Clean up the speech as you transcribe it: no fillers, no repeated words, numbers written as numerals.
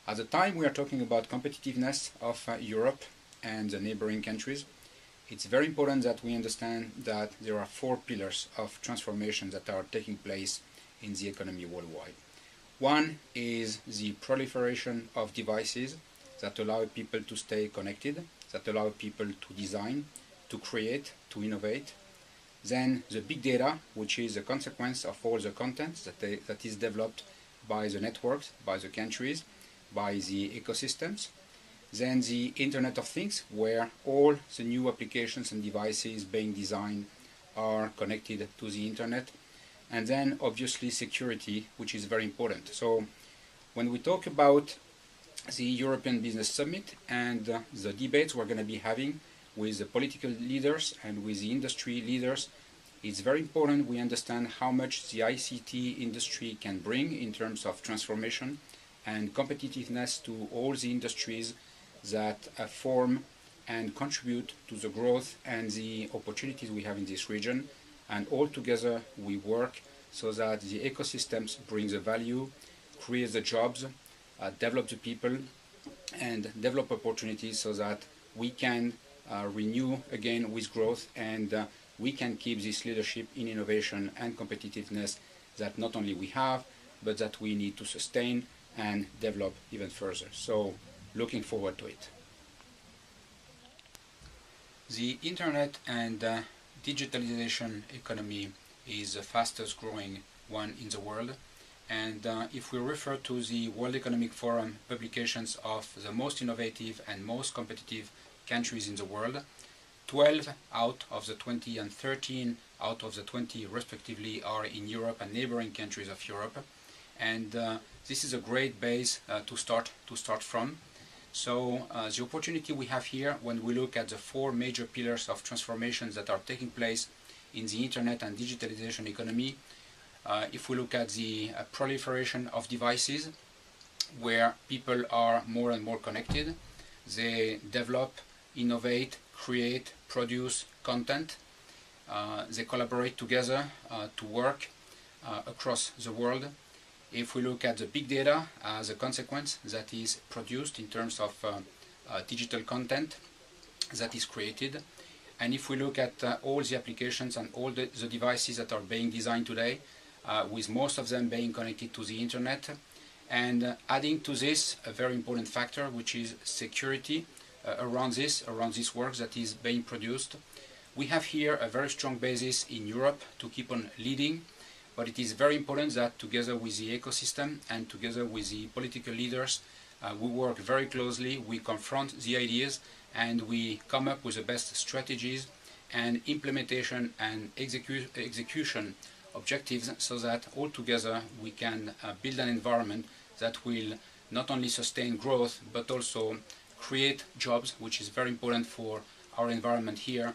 At the time we are talking about competitiveness of Europe and the neighboring countries, it's very important that we understand that there are four pillars of transformation that are taking place in the economy worldwide. One is the proliferation of devices that allow people to stay connected, that allow people to design, to create, to innovate. Then the big data, which is a consequence of all the content that is developed by the networks, by the countries, by the ecosystems. Then the Internet of Things, where all the new applications and devices being designed are connected to the Internet. And then obviously security, which is very important. So when we talk about the European Business Summit and the debates we're going to be having with the political leaders and with the industry leaders, it's very important we understand how much the ICT industry can bring in terms of transformation and competitiveness to all the industries that form and contribute to the growth and the opportunities we have in this region. And all together we work so that the ecosystems bring the value, create the jobs, develop the people, and develop opportunities so that we can renew again with growth and we can keep this leadership in innovation and competitiveness that not only we have, but that we need to sustain and develop even further. So looking forward to it. The internet and digitalization economy is the fastest growing one in the world, and if we refer to the World Economic Forum publications of the most innovative and most competitive countries in the world, 12 out of the 20 and 13 out of the 20 respectively are in Europe and neighboring countries of Europe, and this is a great base to start from. So the opportunity we have here when we look at the four major pillars of transformations that are taking place in the internet and digitalization economy, if we look at the proliferation of devices where people are more and more connected, they develop, innovate, create, produce content, they collaborate together to work across the world. If we look at the big data as a consequence that is produced in terms of digital content that is created, and if we look at all the applications and all the devices that are being designed today, with most of them being connected to the internet, and adding to this a very important factor, which is security around this work that is being produced, we have here a very strong basis in Europe to keep on leading. But it is very important that together with the ecosystem and together with the political leaders, we work very closely, we confront the ideas, and we come up with the best strategies and implementation and execution objectives so that all together we can build an environment that will not only sustain growth but also create jobs, which is very important for our environment here